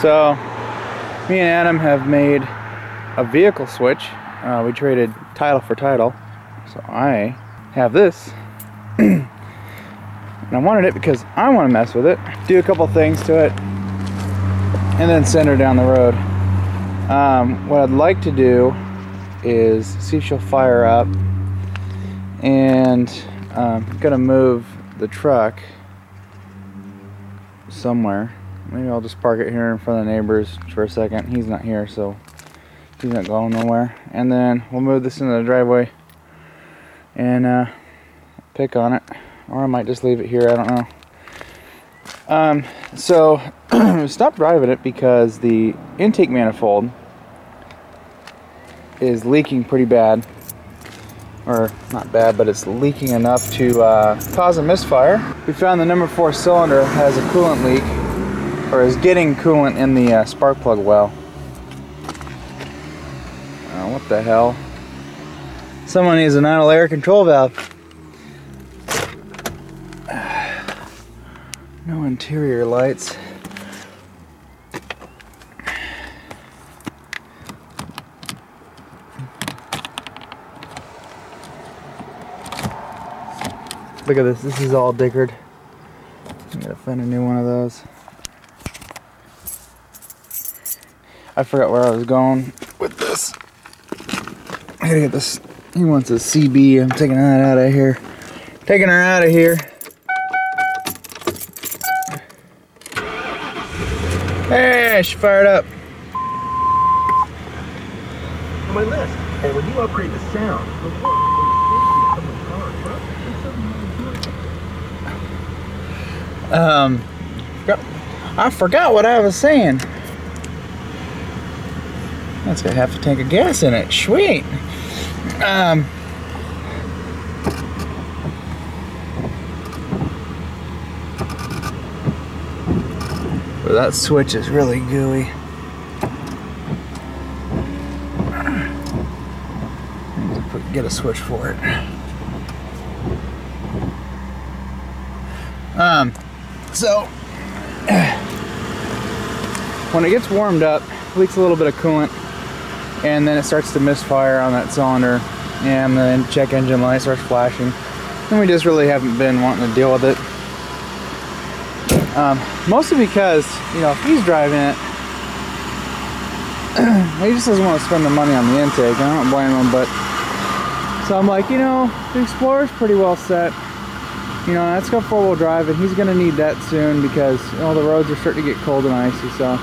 So me and Adam have made a vehicle switch. We traded title for title. So I have this. And I wanted it because I want to mess with it, do a couple things to it, and then send her down the road. What I'd like to do is see if she'll fire up, and I'm gonna move the truck somewhere. Maybe I'll just park it here in front of the neighbors for a second. He's not here, so he's not going nowhere. And then we'll move this into the driveway and pick on it, or I might just leave it here, I don't know. So stopped driving it because the intake manifold is leaking pretty bad, or not bad, but it's leaking enough to cause a misfire. We found the number 4 cylinder has a coolant leak, or is getting coolant in the spark plug well. What the hell? Someone needs an idle air control valve. No interior lights. Look at this. This is all dickered. I'm gonna find a new one of those. I forgot where I was going with this. I gotta get this. He wants a CB. I'm taking that out of here. Taking her out of here. Hey, she fired up. On my list. And when you upgrade the sound, I forgot what I was saying. That's got half a tank of gas in it. Sweet. But that switch is really gooey. I need to get a switch for it. So when it gets warmed up, leaks a little bit of coolant, and then it starts to misfire on that cylinder, and the check engine light starts flashing, and we just really haven't been wanting to deal with it. Mostly because, you know, if he's driving it, he just doesn't want to spend the money on the intake. I don't blame him, but so I'm like, you know, the Explorer's pretty well set. You know, that's got 4-wheel drive, and he's gonna need that soon because, you know, the roads are starting to get cold and icy. So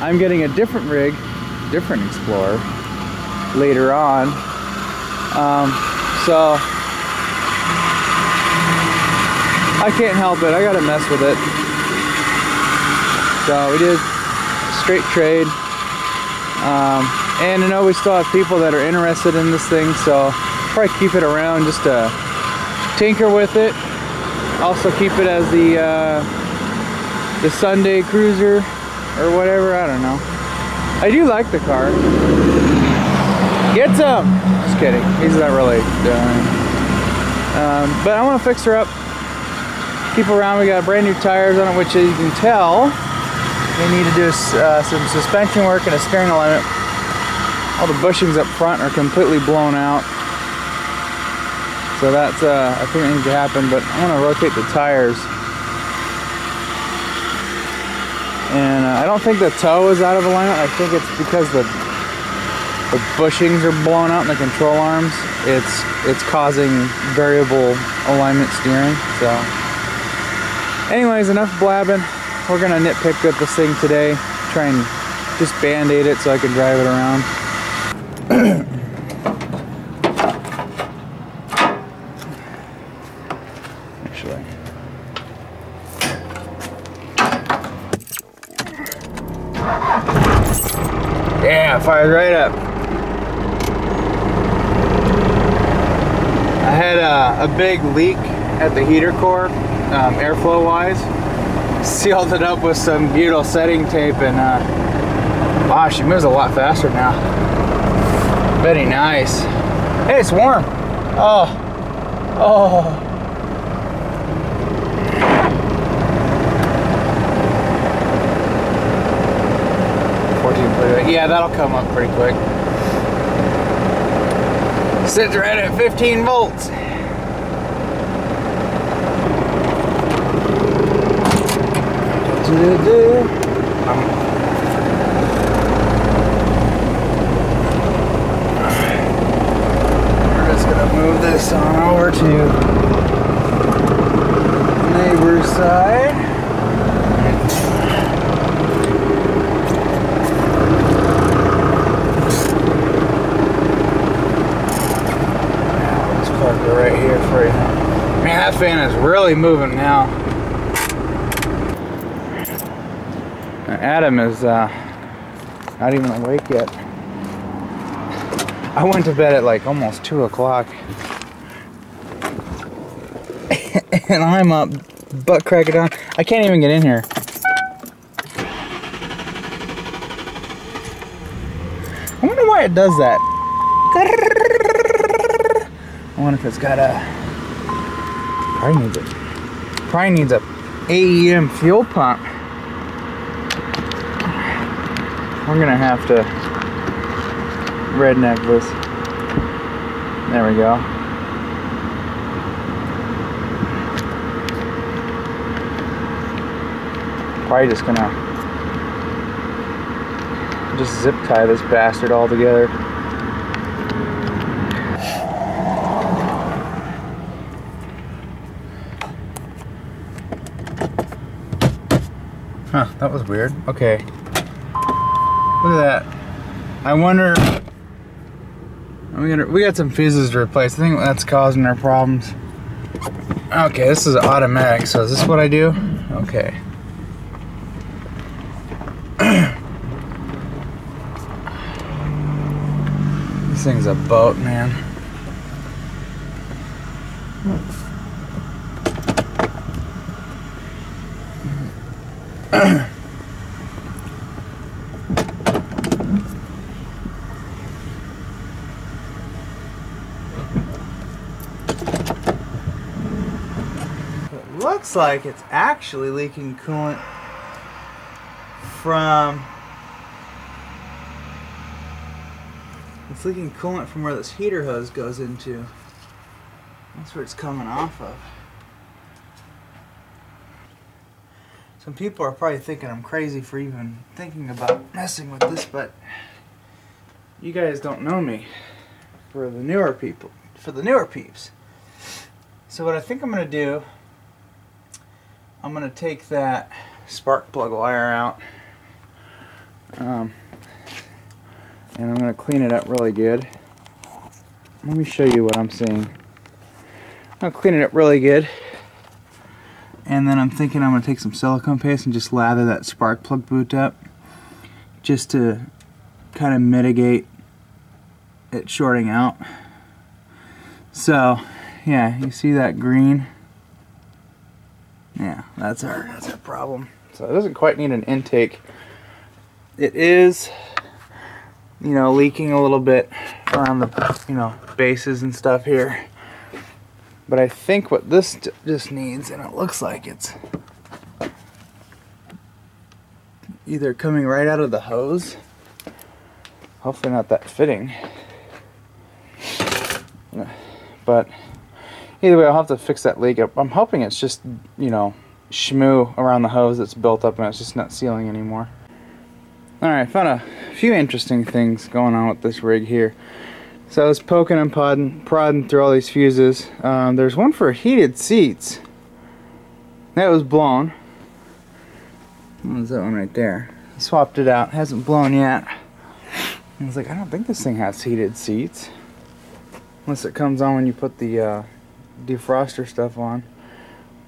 I'm getting a different rig, different Explorer later on. So I can't help it. I gotta mess with it. So we did straight trade, and I know we still have people that are interested in this thing, so probably keep it around just to tinker with it. Also keep it as the Sunday cruiser or whatever. I don't know. I do like the car. Get some. Just kidding. He's not really doing. But I want to fix her up. Keep her around. We got brand new tires on it, which as you can tell, we need to do some suspension work and a steering alignment. All the bushings up front are completely blown out. So that's, I think it needs to happen, but I want to rotate the tires. And I don't think the toe is out of alignment. I think it's because the bushings are blown out in the control arms. It's causing variable alignment steering. So anyways, enough blabbing. We're gonna nitpick at this thing today. Try and just band-aid it so I can drive it around. Actually, yeah, fires right up. I had a big leak at the heater core, airflow wise. Sealed it up with some butyl setting tape, and wow, she moves a lot faster now. Very nice. Hey, it's warm. Oh. Yeah, that'll come up pretty quick. Sits right at 15 volts. We're just gonna move this on over to neighbor's side. Let's park it right here for you. Man, that fan is really moving now. Adam is not even awake yet. I went to bed at like almost 2 o'clock. And I'm up, butt cracking down. I can't even get in here. I wonder why it does that. I wonder if it's got a... Probably needs a AEM fuel pump. We're gonna have to redneck this. There we go. Probably just gonna zip tie this bastard all together. Huh, that was weird. Okay. Look at that. I wonder... We got some fuses to replace. I think that's causing our problems. Okay, this is automatic, so is this what I do? Okay. This thing's a boat, man. Looks like it's actually leaking coolant from... It's leaking coolant from where this heater hose goes into. That's where it's coming off of. Some people are probably thinking I'm crazy for even thinking about messing with this, but you guys don't know me. For the newer people, for the newer peeps. So what I think I'm going to do, I'm going to take that spark plug wire out, and I'm going to clean it up really good. Let me show you what I'm seeing. I'll clean it up really good, and then I'm thinking I'm going to take some silicone paste and just lather that spark plug boot up, just to kind of mitigate it shorting out. So yeah, you see that green? Yeah, that's our problem. So it doesn't quite need an intake. It is, you know, leaking a little bit around the, you know, bases and stuff here. But I think what this just needs, and it looks like it's either coming right out of the hose, hopefully not that fitting, but either way I'll have to fix that leak up. I'm hoping it's just, you know, shmoo around the hose that's built up and it's just not sealing anymore. Alright, found a few interesting things going on with this rig here. So I was poking and prodding through all these fuses. There's one for heated seats. That was blown. What was that one right there? I swapped it out. Hasn't blown yet. I was like, I don't think this thing has heated seats. Unless it comes on when you put the defroster stuff on.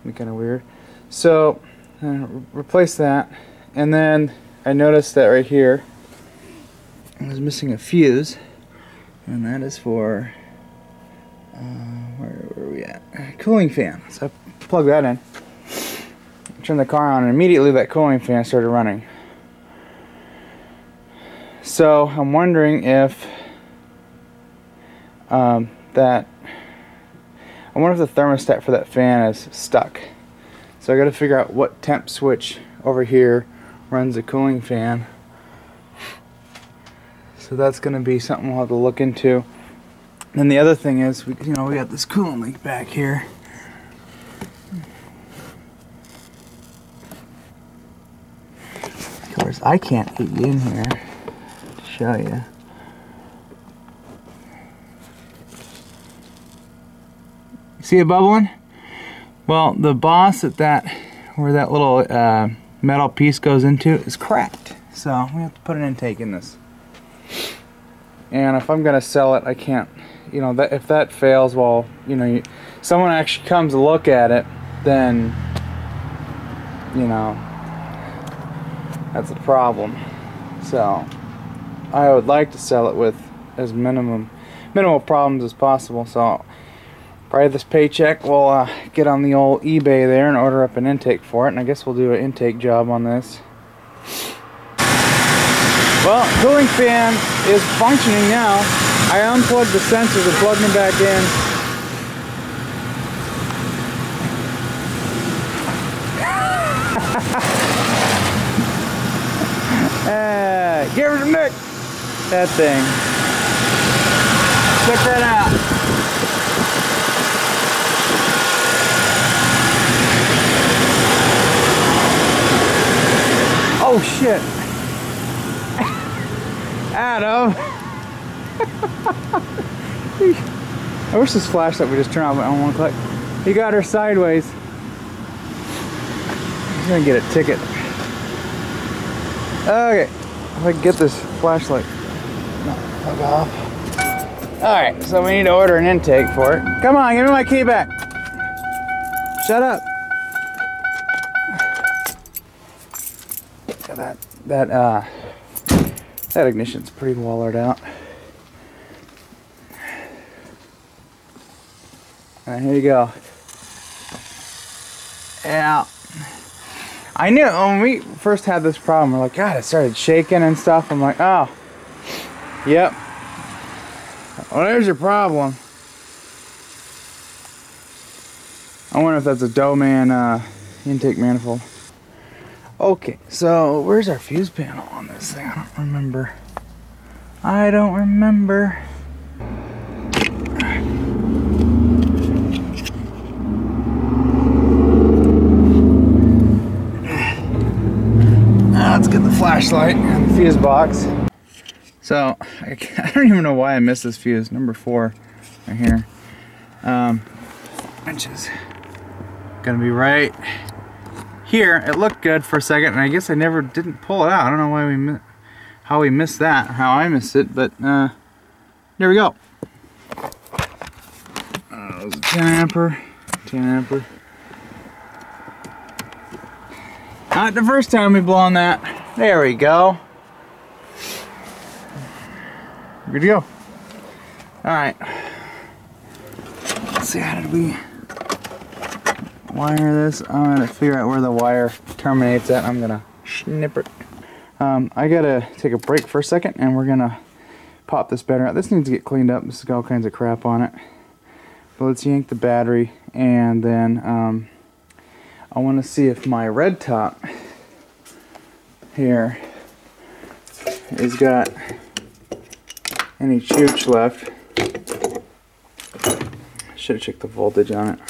It'd be kind of weird. So, replace that. And then I noticed that right here I was missing a fuse. And that is for, where are we at? Cooling fan. So I plug that in. Turn the car on and immediately that cooling fan started running. So I'm wondering if I wonder if the thermostat for that fan is stuck. So I got to figure out what temp switch over here runs the cooling fan. So that's going to be something we'll have to look into. And the other thing is, we got this coolant leak back here. Of course, I can't get you in here to show you. See it bubbling? Well, the boss at where that little metal piece goes into is cracked. So we have to put an intake in this. And if I'm gonna sell it, I can't. If that fails, well, someone actually comes to look at it, then that's a problem. So I would like to sell it with as minimal problems as possible. So probably this paycheck, we'll get on the old eBay there and order up an intake for it, and I guess we'll do an intake job on this. Well, cooling fan is functioning now. I unplugged the sensors and plugged them back in. Give her some Nick. That thing. Check that out. Oh shit. Adam. I wish this flashlight would just turn off on 1 click. He got her sideways. He's gonna get a ticket. Okay. If I can get this flashlight plug off. Alright, so we need to order an intake for it. Come on, give me my key back. Shut up. That ignition's pretty wallered out. Alright, here you go. Yeah. I knew when we first had this problem, we're like, God, it started shaking and stuff. I'm like, oh, yep. Well, there's your problem. I wonder if that's a Doman intake manifold. Okay, so where's our fuse panel on this thing? I don't remember. I don't remember. Let's get the flashlight and the fuse box. So, I don't even know why I missed this fuse. Number 4 right here. Which is gonna be right here. It looked good for a second, and I guess I didn't pull it out. I don't know why how we missed that, or how I missed it, but there we go. It was a 10 ampere. Not the first time we've blown that. There we go. Good to go. Alright. Let's see, how did we wire this? I'm going to figure out where the wire terminates at. I'm going to snip it. I got to take a break for a second, and we're going to pop this battery out. This needs to get cleaned up. This has got all kinds of crap on it. But let's yank the battery, and then I want to see if my red top here has got any chooch left. Should have checked the voltage on it.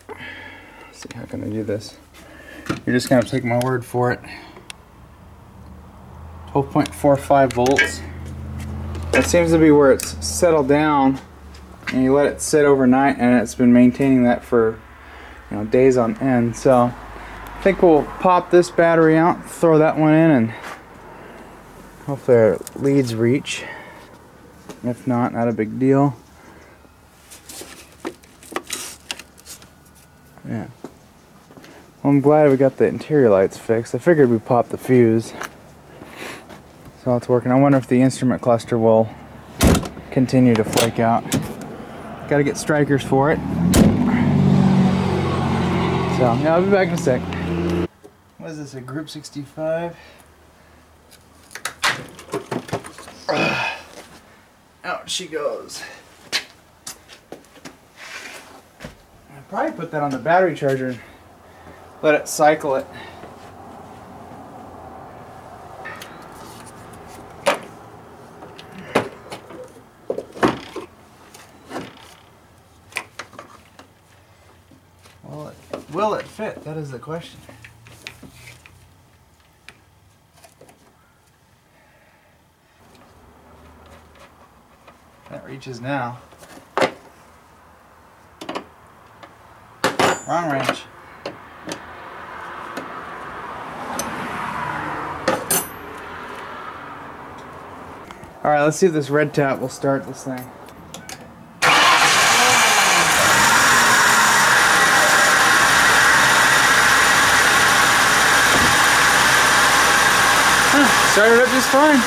Let's see, how can I do this? You're just gonna take my word for it. 12.45 volts. That seems to be where it's settled down, and you let it sit overnight, and it's been maintaining that for days on end. So I think we'll pop this battery out, throw that one in, and hopefully our leads reach. If not a big deal. Yeah. Well, I'm glad we got the interior lights fixed. I figured we'd pop the fuse. So it's working. I wonder if the instrument cluster will continue to flake out. Got to get strikers for it. So, yeah, I'll be back in a sec. What is this, a Group 65? Out she goes. I'll probably put that on the battery charger and let it cycle it. will it fit? That is the question. That reaches now. Wrong wrench. Alright, let's see if this red tap will start this thing. Started up just fine.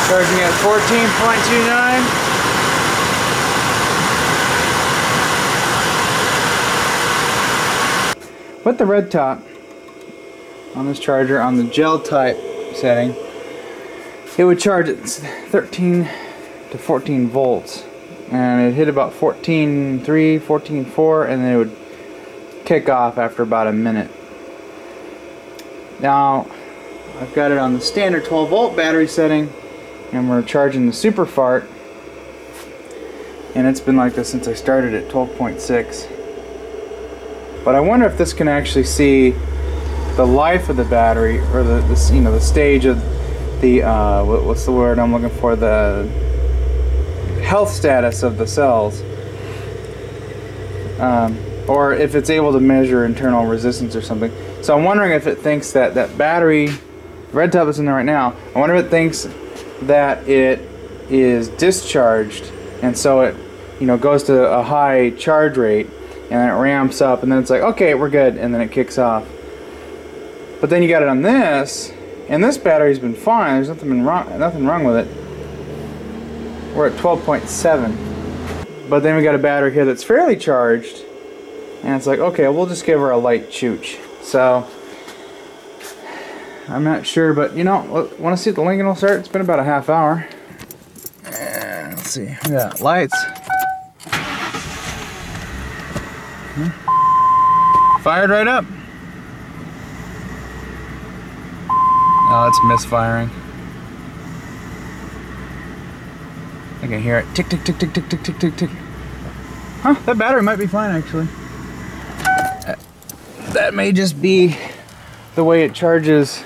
Charging at 14.29. With the red top on this charger on the gel type setting, it would charge at 13 to 14 volts, and it hit about 14.3, 14.4, and then it would kick off after about a minute. Now I've got it on the standard 12 volt battery setting, and we're charging the super fart, and it's been like this since I started at 12.6. But I wonder if this can actually see the life of the battery, or the you know, the stage of the what's the word I'm looking for, the health status of the cells, or if it's able to measure internal resistance or something. So I'm wondering if it thinks that that battery, red top is in there right now, I wonder if it thinks that it is discharged, and so it, you know, goes to a high charge rate, and then it ramps up, and then it's like, okay, we're good, and then it kicks off. But then you got it on this, and this battery's been fine. There's nothing wrong with it. We're at 12.7. But then we got a battery here that's fairly charged, and it's like, okay, we'll just give her a light chooch. So I'm not sure, but you know, want to see if the Lincoln will start? It's been about a half hour. And let's see, we got lights. Fired right up. Oh, it's misfiring. I can hear it tick tick tick tick tick tick tick tick tick. Huh, that battery might be fine actually. That may just be the way it charges,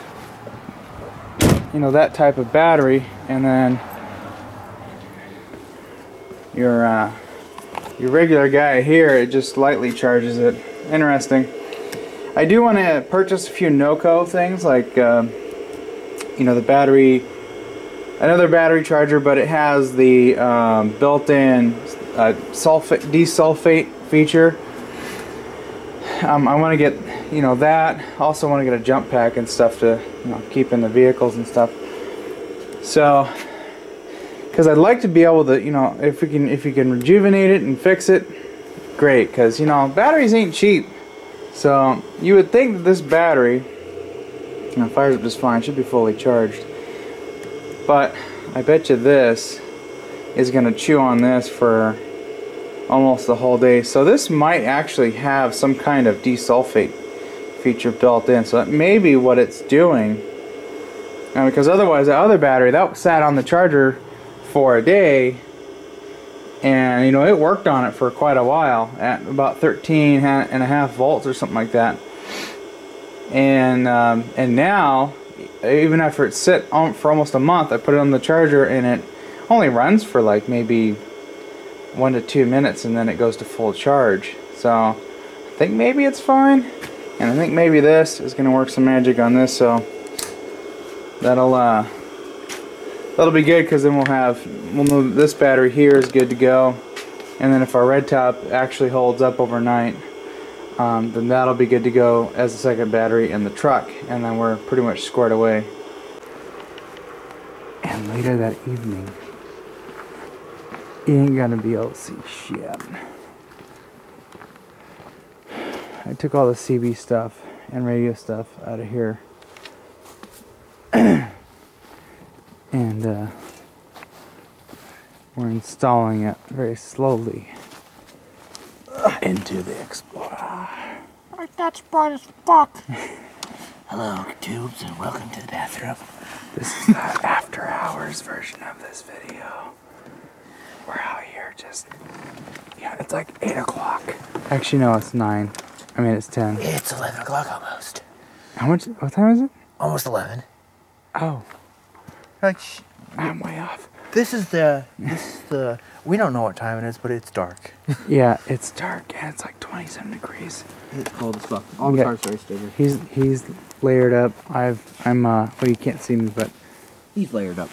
you know, that type of battery, and then your regular guy here, it just lightly charges it. Interesting. I do want to purchase a few NOCO things, like you know, the battery, another battery charger, but it has the built-in desulfate feature. I want to get, you know, that. Also want to get a jump pack and stuff to, you know, keep in the vehicles and stuff. So, because I'd like to be able to, you know, if you can rejuvenate it and fix it, great. Because, you know, batteries ain't cheap. So you would think that this battery, you know, fires up just fine, should be fully charged. But I bet you this is going to chew on this for almost the whole day. So this might actually have some kind of desulfate feature built in. So that may be what it's doing. Because otherwise, the other battery that sat on the charger for a day, and you know, it worked on it for quite a while at about 13.5 volts or something like that. And now, even after it sit on for almost a month, I put it on the charger, and it only runs for like maybe 1 to 2 minutes, and then it goes to full charge. So I think maybe it's fine, and I think maybe this is going to work some magic on this. So that'll be good, because then we'll know this battery here is good to go, and then if our red top actually holds up overnight, then that'll be good to go as the second battery in the truck, and then we're pretty much squared away. And later that evening, you ain't gonna be able to see shit. I took all the CB stuff and radio stuff out of here. And We're installing it very slowly into the Explorer. That's bright as fuck. Hello, tubes, and welcome to the bathroom. This is the after hours version of this video. We're out here just, yeah, it's like 8 o'clock. Actually, no, it's 9. I mean, it's 10. It's 11 o'clock almost. How much, what time is it? Almost 11. Oh, Like, I'm way off. this is the, we don't know what time it is, but it's dark. Yeah, it's dark and it's like 27 degrees. It's cold as fuck. All the Yeah. cars are stable. He's layered up. I'm well, you can't see me, but He's layered up.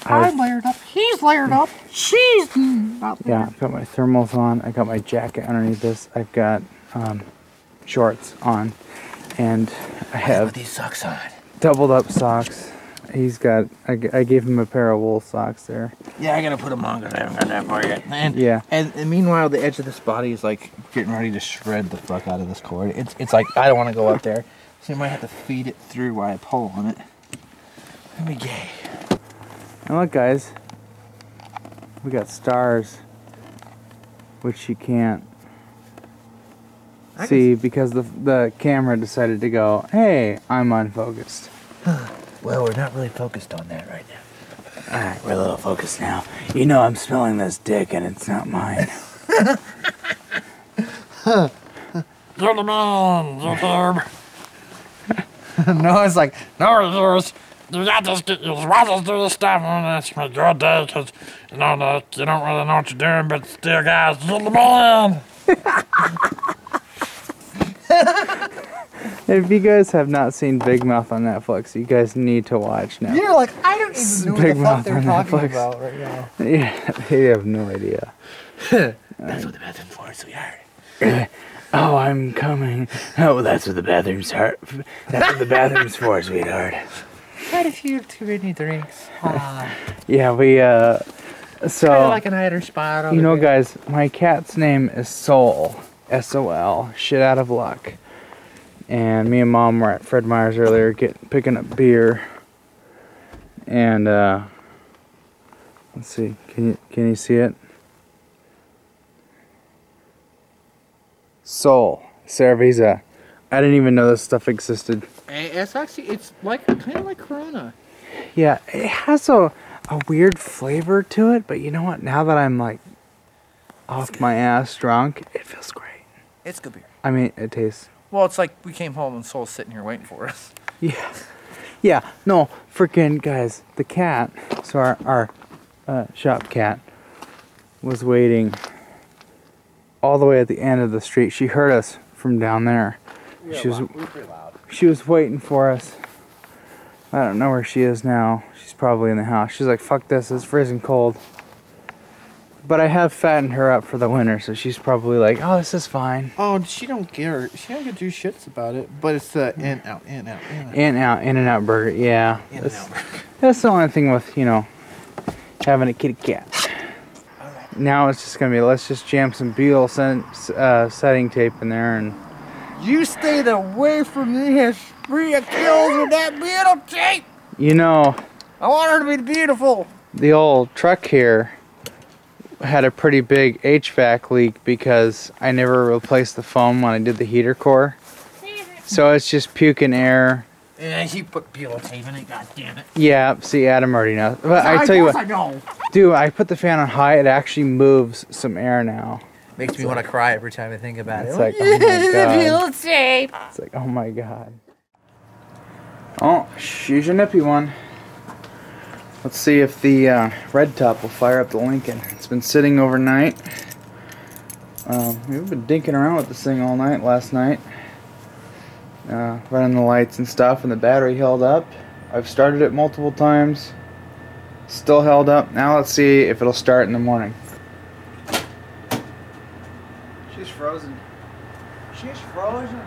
I'm layered up. He's layered up. She's not there. yeah, I've got my thermals on. I got my jacket underneath this. I've got shorts on, and I With have these socks on. doubled up socks. He's got. I gave him a pair of wool socks there. Yeah, I gotta put them on because I haven't got that far yet. Yeah. And meanwhile, the edge of this body is like getting ready to shred the fuck out of this cord. It's like I don't want to go up there, so you might have to feed it through while I pull on it. Let me gay. And look, guys, we got stars, which you can't see because the camera decided to go, hey, I'm unfocused. Well, we're not really focused on that right now. Alright, we're a little focused now. You know I'm smelling this dick and it's not mine. Gentlemen, no, it's like, no, you got this, you just do this stuff, and it's a good day, because, you know, you don't really know what you're doing, but still, guys, gentlemen. If you guys have not seen Big Mouth on Netflix, you guys need to watch now. You're like, I don't even know what Big the Mouth fuck they're on talking Netflix. about right now. Yeah, they have no idea. That's what the bathroom's for, sweetheart. Oh, I'm coming. Oh, that's what the bathroom's for. That's what the bathroom's for, sweetheart. Had a few too many drinks. Yeah, we, so, Kind of like an hider spot over you know, there. guys, my cat's name is Soul. S-O-L. Shit out of luck. And me and Mom were at Fred Meyer's earlier picking up beer. And, let's see. Can you see it? Soul. Cerveza. I didn't even know this stuff existed. It's actually, it's like, kind of like Corona. Yeah, it has a weird flavor to it, but you know what? Now that I'm like off my ass drunk, it feels great. It's good beer. I mean, it tastes. Well, it's like we came home and Soul's sitting here waiting for us. Yeah. Yeah, no, freaking guys, the cat, so our shop cat was waiting all the way at the end of the street. She heard us from down there. We were pretty loud. She was waiting for us. I don't know where she is now. She's probably in the house. She's like, fuck this, it's freezing cold. But I have fattened her up for the winter, so she's probably like, oh, this is fine. Oh, she don't care. She don't do shits about it. But it's the in out. In-N-Out burger, yeah. In-N-Out. That's the only thing with, you know, having a kitty cat. Now it's just gonna be, let's just jam some Beetle setting tape in there and... You stayed away from this spree of kills with that Beetle tape. You know, I want her to be beautiful. the old truck here had a pretty big HVAC leak because I never replaced the foam when I did the heater core. So it's just puking air. Yeah, you put Beetle tape in it, god damn it. Yeah, see, Adam already knows. But I tell you what, I know. dude, I put the fan on high, it actually moves some air now. Makes me want to cry every time I think about It's it. like, oh my god. Beetle tape. It's like, oh my god. Oh, she's a nippy one. Let's see if the red top will fire up the Lincoln. It's been sitting overnight. We've been dinking around with this thing all night last night. Running the lights and stuff, and the battery held up. I've started it multiple times. Still held up. Now let's see if it'll start in the morning. She's frozen. She's frozen.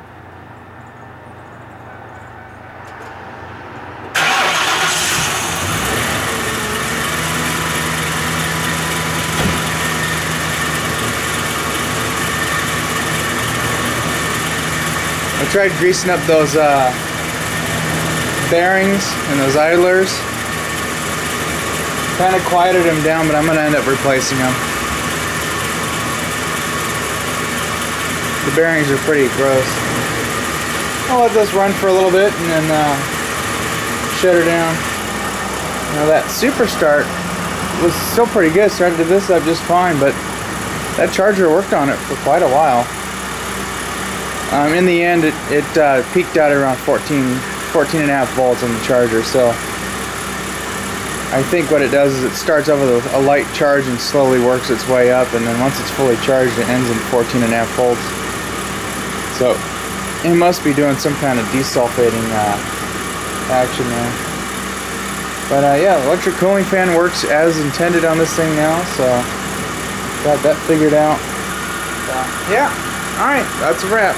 I tried greasing up those bearings and those idlers. Kind of quieted them down, but I'm going to end up replacing them. The bearings are pretty gross. I'll let this run for a little bit and then shut her down. Now that super start was still pretty good. Started this up just fine, but that charger worked on it for quite a while. In the end, it peaked out at around 14.5 volts on the charger. So I think what it does is it starts off with a light charge and slowly works its way up, and then once it's fully charged, it ends in 14.5 volts. So it must be doing some kind of desulfating action there. But yeah, the electric cooling fan works as intended on this thing now, so got that figured out. So, yeah, alright, that's a wrap.